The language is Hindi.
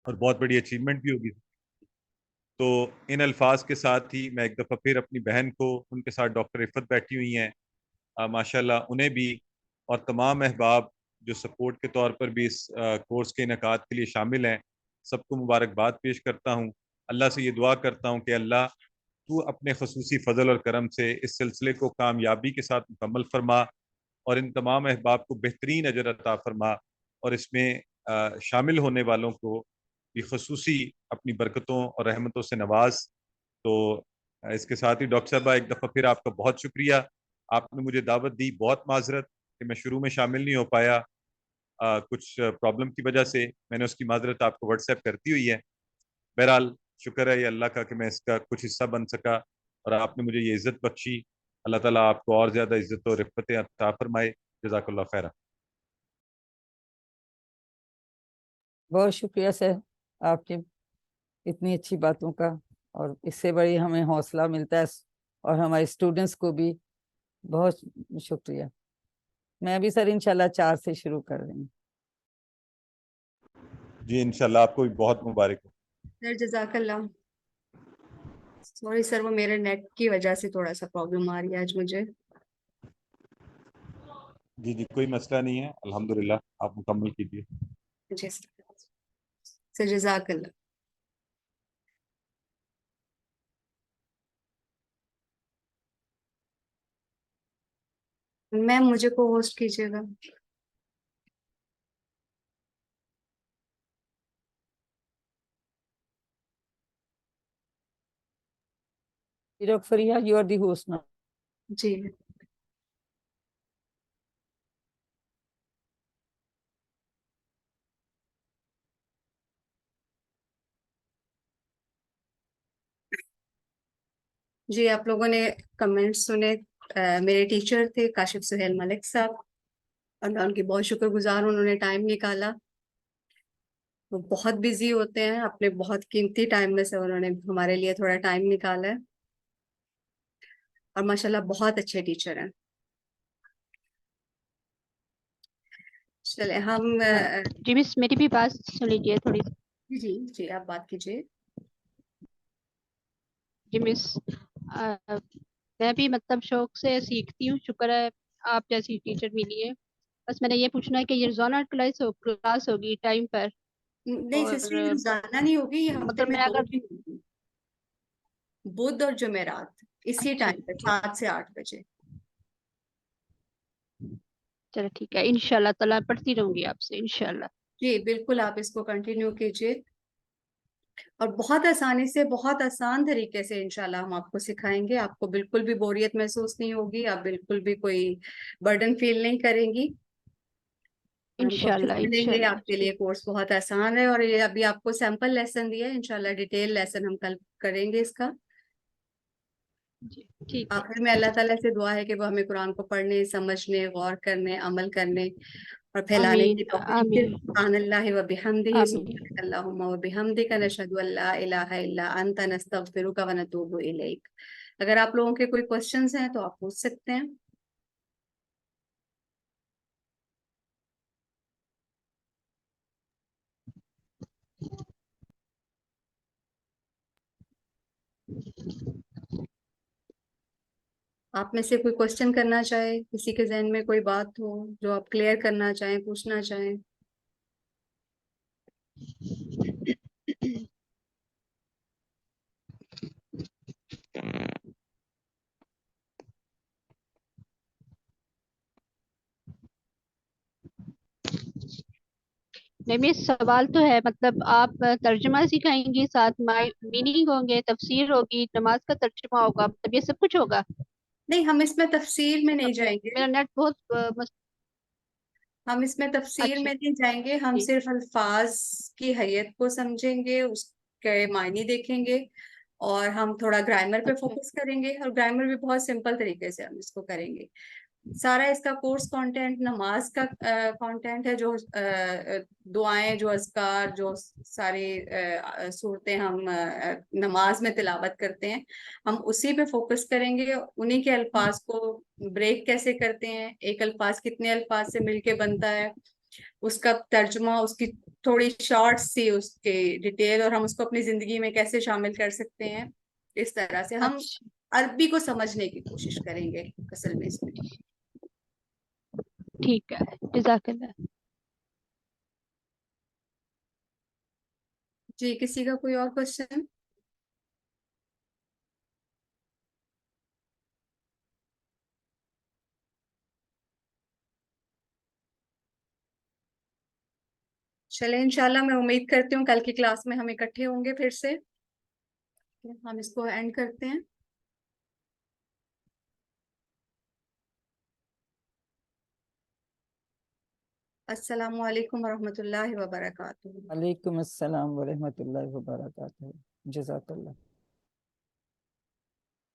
और बहुत बड़ी अचीवमेंट भी होगी। तो इन अल्फाज के साथ ही मैं एक दफ़ा फिर अपनी बहन को, उनके साथ डॉक्टर इफ़त बैठी हुई हैं, माशाल्लाह उन्हें भी, और तमाम अहबाब जो सपोर्ट के तौर पर भी इस कोर्स के इनकाद के लिए शामिल हैं, सबको मुबारकबाद पेश करता हूँ। अल्लाह से ये दुआ करता हूँ कि अल्लाह तू अपने खसूसी फजल और करम से इस सिलसिले को कामयाबी के साथ मुकम्मल फरमा, और इन तमाम अहबाब को बेहतरीन अजर अता फरमा, और इसमें शामिल होने वालों को भी खसूसी अपनी बरकतों और रहमतों से नवाज। तो इसके साथ ही डॉक्टर साहबा, एक दफ़ा फिर आपका बहुत शुक्रिया। आपने मुझे दावत दी, बहुत माजरत कि मैं शुरू में शामिल नहीं हो पाया, कुछ प्रॉब्लम की वजह से। मैंने उसकी माजरत आपको व्हाट्सएप करती हुई है। बहरहाल शुक्र है ये अल्लाह का कि मैं इसका कुछ हिस्सा बन सका, और आपने मुझे ये इज्जत बख्शी। अल्लाह ताला आपको और ज्यादा इज्जत और रिफ़्फ़तें अता फरमाए। जज़ाकल्लाह खैरा। बहुत शुक्रिया सर आपके इतनी अच्छी बातों का, और इससे बड़ी हमें हौसला मिलता है, और हमारे स्टूडेंट्स को भी बहुत शुक्रिया। मैं भी सर इंशाल्लाह 4 से शुरू कर रही हूँ। जी इंशाल्लाह, आपको भी बहुत मुबारक हो। सर जजाकल्ला। सॉरी सर, वो मेरे नेट की वजह से थोड़ा सा प्रॉब्लम आ रही है आज मुझे। जी जी, कोई मसला नहीं है, अल्हम्दुलिल्लाह आप मुकम्मल कीजिए। जी सर जजाकल्ला। मैम मुझे को होस्ट कीजिएगा। Fariya, you are the host now. जी जी, आप लोगों ने कमेंट सुने। मेरे टीचर थे काशिफ सुहेल मलिक साहब, और मैं उनकी बहुत शुक्रगुजार, उन्होंने टाइम निकाला। वो बहुत बिजी होते हैं, अपने बहुत कीमती टाइम में से उन्होंने हमारे लिए थोड़ा टाइम निकाला है, और माशाल्लाह बहुत अच्छे टीचर हैं। चले हम जी मिस, मेरी भी बात सुन लीजिए थोड़ी सी। जी जी आप बात कीजिए। जी मिस, मैं भी मतलब शौक से सीखती हूँ, शुक्र है आप जैसी टीचर मिली है। बस मैंने ये पूछना है कि ये रोजाना क्लास होगी टाइम पर? नहीं सिस्टर, ये और रोजाना नहीं होगी, ये हफ्ते अगर में मैं 2 अगर दिन होगी, बुध और जुमेरात, इसी अच्छा टाइम पे 7 से 8 बजे। चलो ठीक है, इंशाल्लाह ताला पढ़ती रहूंगी आपसे इंशाल्लाह। जी बिल्कुल, आप इसको कंटिन्यू कीजिए, और बहुत आसानी से, बहुत आसान तरीके से इंशाल्लाह हम आपको सिखाएंगे। आपको बिल्कुल भी बोरियत महसूस नहीं होगी, आप बिल्कुल भी कोई बर्डन फील नहीं करेंगी। और हम कोशिश इंशाल्लाह करेंगे, इंशाल्लाह आपके लिए ठीक। कोर्स बहुत आसान है, और ये अभी आपको सैंपल लेसन दिया है, इंशाल्लाह डिटेल लेसन हम कल करेंगे इसका। जी ठीक है। आखिर में अल्लाह ताला से दुआ है कि वो हमें कुरान को पढ़ने, समझने, गौर करने, अमल करने और फैलाने आमीन की तौफीक दे। आमीन सुब्हानल्लाहि व बिहम्दिही, आमीन। सुब्हानकल्लाहुम्मा व बिहम्दिका, नशहदु अल्ला इलाहा इल्ला अंता, नस्तगफिरुका व नतूबु इलैक। अगर आप लोगों के कोई क्वेश्चंस हैं तो आप पूछ सकते हैं। आप में से कोई क्वेश्चन करना चाहे, किसी के जहन में कोई बात हो जो आप क्लियर करना चाहें, पूछना चाहें। नहीं मेरे सवाल तो है, मतलब आप तर्जुमा सिखाएंगी, साथ मीनिंग होंगे, तफसीर होगी, नमाज का तर्जुमा होगा, मतलब ये सब कुछ होगा? नहीं, हम इसमें तफसीर में नहीं मतलब जाएंगे। मेरा नेट बहुत हम इसमें तफसीर अच्छा में नहीं जाएंगे, हम जी। सिर्फ अल्फाज की हैयत को समझेंगे, उसके मायने देखेंगे, और हम थोड़ा ग्रामर पे अच्छा फोकस करेंगे, और ग्रामर भी बहुत सिंपल तरीके से हम इसको करेंगे। सारा इसका कोर्स कंटेंट नमाज का कंटेंट है, जो दुआएं, जो अज़कार, जो सारी सूरतें हम नमाज में तिलावत करते हैं, हम उसी पे फोकस करेंगे। उन्हीं के अल्फाज को ब्रेक कैसे करते हैं, एक अल्फाज कितने अल्फाज से मिलके बनता है, उसका तर्जुमा, उसकी थोड़ी शॉर्ट्स सी उसके डिटेल और हम उसको अपनी जिंदगी में कैसे शामिल कर सकते हैं, इस तरह से हम अच्छा अरबी को समझने की कोशिश करेंगे असल में इसमें। ठीक है, जज़ाकल्लाह। जी, किसी का कोई और क्वेश्चन? चले, इंशाल्लाह मैं उम्मीद करती हूँ कल की क्लास में हम इकट्ठे होंगे फिर से। हम इसको एंड करते हैं। अस्सलामु अलैकुम वरहमतुल्लाहि वबरकातुहू। वालेकुम अस्सलाम व रहमतुल्लाहि व बरकातहू। जज़ाकल्लाह।